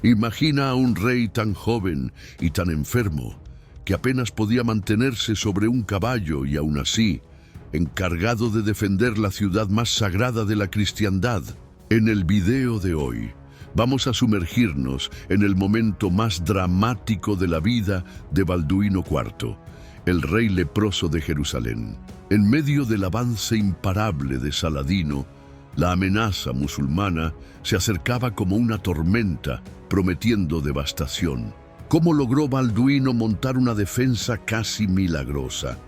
Imagina a un rey tan joven y tan enfermo, que apenas podía mantenerse sobre un caballo y aún así, encargado de defender la ciudad más sagrada de la cristiandad. En el video de hoy, vamos a sumergirnos en el momento más dramático de la vida de Balduino IV, el rey leproso de Jerusalén. En medio del avance imparable de Saladino, la amenaza musulmana se acercaba como una tormenta, prometiendo devastación. ¿Cómo logró Balduino montar una defensa casi milagrosa?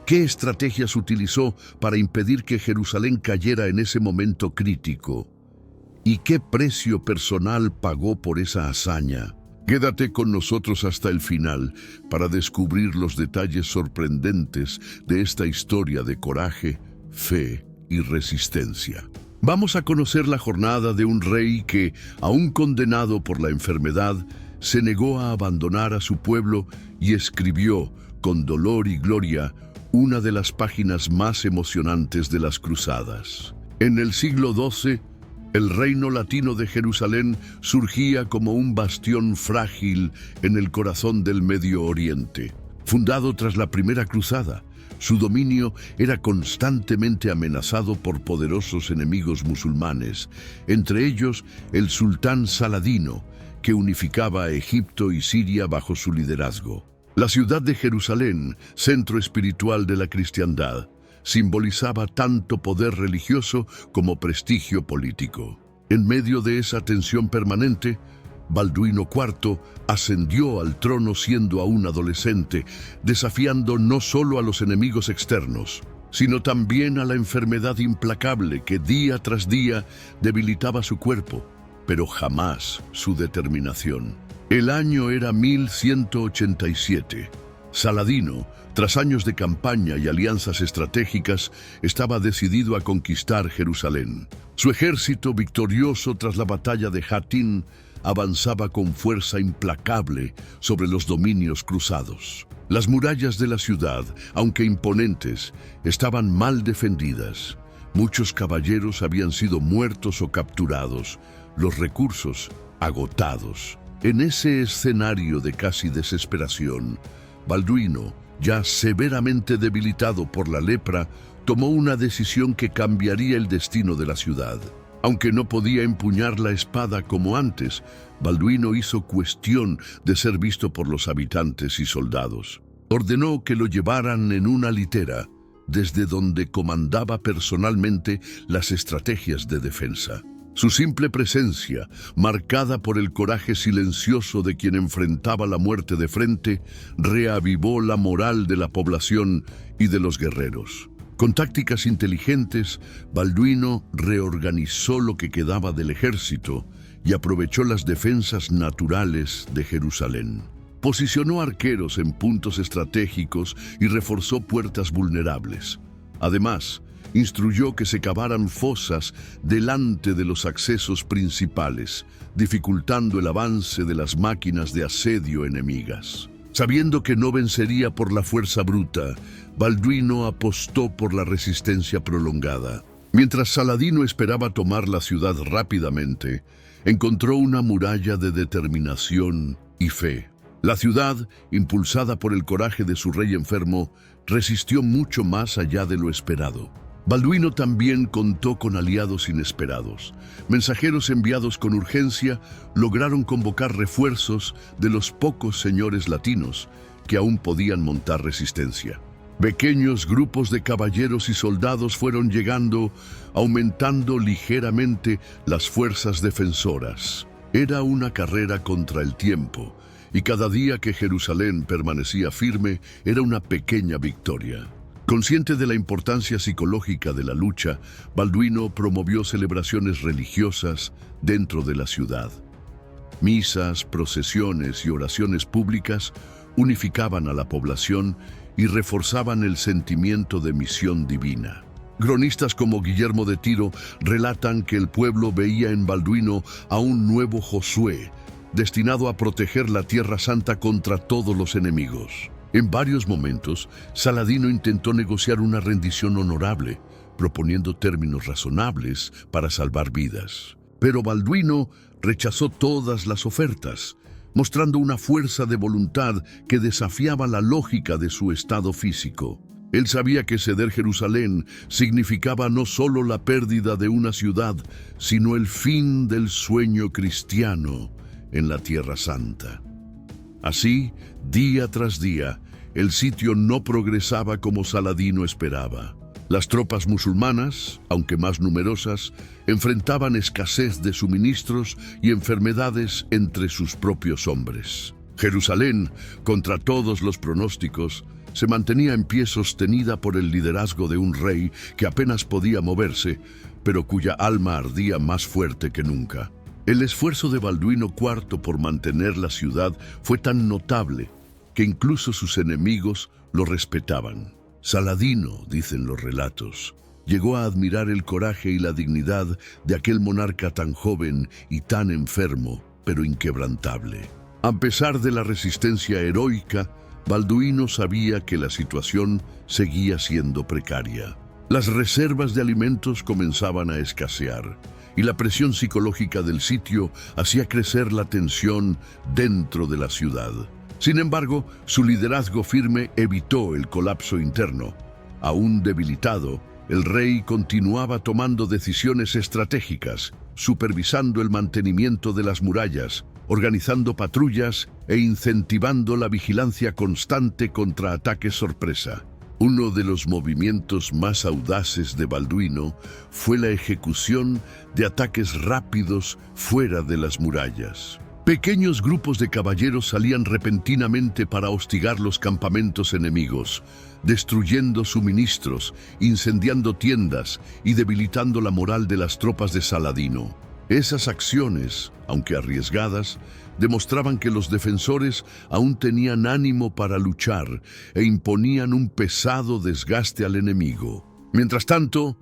¿Qué estrategias utilizó para impedir que Jerusalén cayera en ese momento crítico? ¿Y qué precio personal pagó por esa hazaña? Quédate con nosotros hasta el final para descubrir los detalles sorprendentes de esta historia de coraje, fe y resistencia. Vamos a conocer la jornada de un rey que, aún condenado por la enfermedad, se negó a abandonar a su pueblo y escribió, con dolor y gloria, una de las páginas más emocionantes de las cruzadas. En el siglo XII, el reino latino de Jerusalén surgía como un bastión frágil en el corazón del Medio Oriente. Fundado tras la Primera Cruzada, su dominio era constantemente amenazado por poderosos enemigos musulmanes, entre ellos el sultán Saladino, que unificaba a Egipto y Siria bajo su liderazgo. La ciudad de Jerusalén, centro espiritual de la cristiandad, simbolizaba tanto poder religioso como prestigio político. En medio de esa tensión permanente, Balduino IV ascendió al trono siendo aún adolescente, desafiando no solo a los enemigos externos, sino también a la enfermedad implacable que día tras día debilitaba su cuerpo, pero jamás su determinación. El año era 1187. Saladino, tras años de campaña y alianzas estratégicas, estaba decidido a conquistar Jerusalén. Su ejército, victorioso tras la batalla de Hattin, avanzaba con fuerza implacable sobre los dominios cruzados. Las murallas de la ciudad, aunque imponentes, estaban mal defendidas. Muchos caballeros habían sido muertos o capturados, los recursos agotados. En ese escenario de casi desesperación, Balduino, ya severamente debilitado por la lepra, tomó una decisión que cambiaría el destino de la ciudad. Aunque no podía empuñar la espada como antes, Balduino hizo cuestión de ser visto por los habitantes y soldados. Ordenó que lo llevaran en una litera, desde donde comandaba personalmente las estrategias de defensa. Su simple presencia, marcada por el coraje silencioso de quien enfrentaba la muerte de frente, reavivó la moral de la población y de los guerreros. Con tácticas inteligentes, Balduino reorganizó lo que quedaba del ejército y aprovechó las defensas naturales de Jerusalén. Posicionó arqueros en puntos estratégicos y reforzó puertas vulnerables. Además, instruyó que se cavaran fosas delante de los accesos principales, dificultando el avance de las máquinas de asedio enemigas. Sabiendo que no vencería por la fuerza bruta, Balduino apostó por la resistencia prolongada. Mientras Saladino esperaba tomar la ciudad rápidamente, encontró una muralla de determinación y fe. La ciudad, impulsada por el coraje de su rey enfermo, resistió mucho más allá de lo esperado. Balduino también contó con aliados inesperados. Mensajeros enviados con urgencia lograron convocar refuerzos de los pocos señores latinos que aún podían montar resistencia. Pequeños grupos de caballeros y soldados fueron llegando, aumentando ligeramente las fuerzas defensoras. Era una carrera contra el tiempo, y cada día que Jerusalén permanecía firme era una pequeña victoria. Consciente de la importancia psicológica de la lucha, Balduino promovió celebraciones religiosas dentro de la ciudad. Misas, procesiones y oraciones públicas unificaban a la población y reforzaban el sentimiento de misión divina. Cronistas como Guillermo de Tiro relatan que el pueblo veía en Balduino a un nuevo Josué, destinado a proteger la Tierra Santa contra todos los enemigos. En varios momentos, Saladino intentó negociar una rendición honorable, proponiendo términos razonables para salvar vidas. Pero Balduino rechazó todas las ofertas, mostrando una fuerza de voluntad que desafiaba la lógica de su estado físico. Él sabía que ceder Jerusalén significaba no solo la pérdida de una ciudad, sino el fin del sueño cristiano en la Tierra Santa. Así, día tras día, el sitio no progresaba como Saladino esperaba. Las tropas musulmanas, aunque más numerosas, enfrentaban escasez de suministros y enfermedades entre sus propios hombres. Jerusalén, contra todos los pronósticos, se mantenía en pie sostenida por el liderazgo de un rey que apenas podía moverse, pero cuya alma ardía más fuerte que nunca. El esfuerzo de Balduino IV por mantener la ciudad fue tan notable que incluso sus enemigos lo respetaban. Saladino, dicen los relatos, llegó a admirar el coraje y la dignidad de aquel monarca tan joven y tan enfermo, pero inquebrantable. A pesar de la resistencia heroica, Balduino sabía que la situación seguía siendo precaria. Las reservas de alimentos comenzaban a escasear y la presión psicológica del sitio hacía crecer la tensión dentro de la ciudad. Sin embargo, su liderazgo firme evitó el colapso interno. Aún debilitado, el rey continuaba tomando decisiones estratégicas, supervisando el mantenimiento de las murallas, organizando patrullas e incentivando la vigilancia constante contra ataques sorpresa. Uno de los movimientos más audaces de Balduino fue la ejecución de ataques rápidos fuera de las murallas. Pequeños grupos de caballeros salían repentinamente para hostigar los campamentos enemigos, destruyendo suministros, incendiando tiendas y debilitando la moral de las tropas de Saladino. Esas acciones, aunque arriesgadas, demostraban que los defensores aún tenían ánimo para luchar e imponían un pesado desgaste al enemigo. Mientras tanto,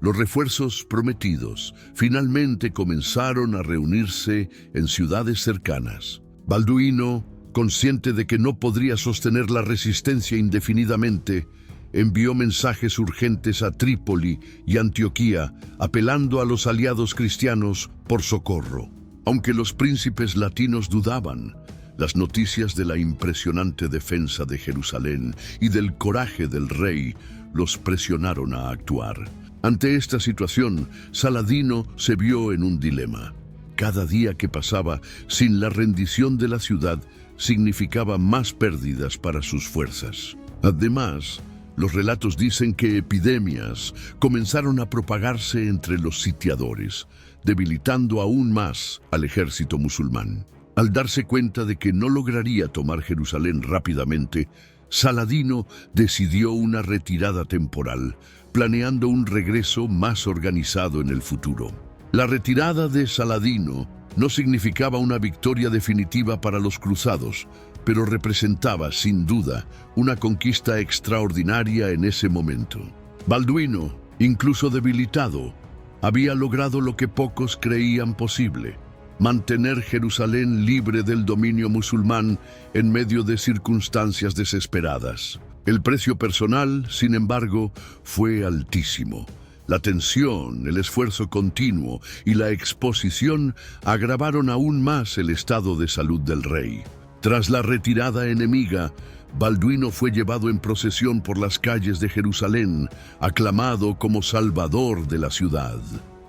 los refuerzos prometidos finalmente comenzaron a reunirse en ciudades cercanas. Balduino, consciente de que no podría sostener la resistencia indefinidamente, envió mensajes urgentes a Trípoli y Antioquía, apelando a los aliados cristianos por socorro. Aunque los príncipes latinos dudaban, las noticias de la impresionante defensa de Jerusalén y del coraje del rey los presionaron a actuar. Ante esta situación, Saladino se vio en un dilema. Cada día que pasaba sin la rendición de la ciudad significaba más pérdidas para sus fuerzas. Además, los relatos dicen que epidemias comenzaron a propagarse entre los sitiadores, debilitando aún más al ejército musulmán. Al darse cuenta de que no lograría tomar Jerusalén rápidamente, Saladino decidió una retirada temporal, planeando un regreso más organizado en el futuro. La retirada de Saladino no significaba una victoria definitiva para los cruzados, pero representaba, sin duda, una conquista extraordinaria en ese momento. Balduino, incluso debilitado, había logrado lo que pocos creían posible: mantener Jerusalén libre del dominio musulmán en medio de circunstancias desesperadas. El precio personal, sin embargo, fue altísimo. La tensión, el esfuerzo continuo y la exposición agravaron aún más el estado de salud del rey. Tras la retirada enemiga, Balduino fue llevado en procesión por las calles de Jerusalén, aclamado como salvador de la ciudad.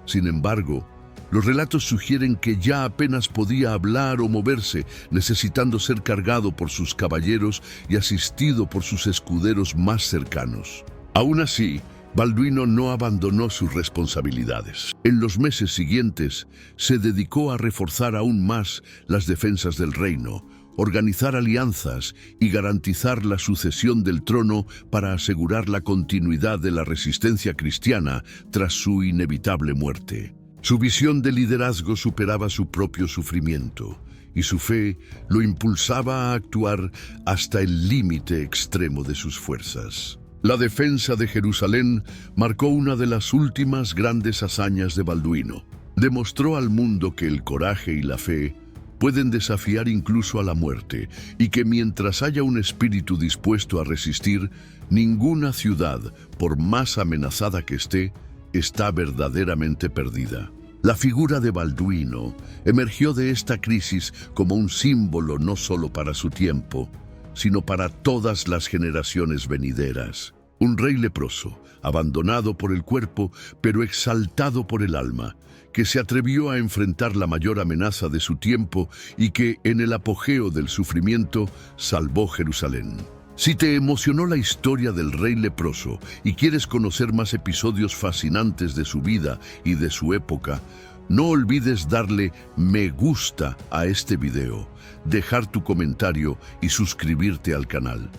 Sin embargo, los relatos sugieren que ya apenas podía hablar o moverse, necesitando ser cargado por sus caballeros y asistido por sus escuderos más cercanos. Aún así, Balduino no abandonó sus responsabilidades. En los meses siguientes, se dedicó a reforzar aún más las defensas del reino, organizar alianzas y garantizar la sucesión del trono para asegurar la continuidad de la resistencia cristiana tras su inevitable muerte. Su visión de liderazgo superaba su propio sufrimiento, y su fe lo impulsaba a actuar hasta el límite extremo de sus fuerzas. La defensa de Jerusalén marcó una de las últimas grandes hazañas de Balduino. Demostró al mundo que el coraje y la fe pueden desafiar incluso a la muerte, y que mientras haya un espíritu dispuesto a resistir, ninguna ciudad, por más amenazada que esté, está verdaderamente perdida. La figura de Balduino emergió de esta crisis como un símbolo no solo para su tiempo, sino para todas las generaciones venideras. Un rey leproso, abandonado por el cuerpo, pero exaltado por el alma, que se atrevió a enfrentar la mayor amenaza de su tiempo y que, en el apogeo del sufrimiento, salvó Jerusalén. Si te emocionó la historia del rey leproso y quieres conocer más episodios fascinantes de su vida y de su época, no olvides darle me gusta a este video, dejar tu comentario y suscribirte al canal.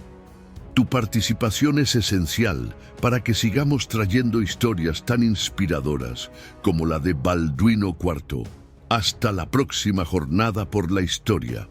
Tu participación es esencial para que sigamos trayendo historias tan inspiradoras como la de Balduino IV. Hasta la próxima jornada por la historia.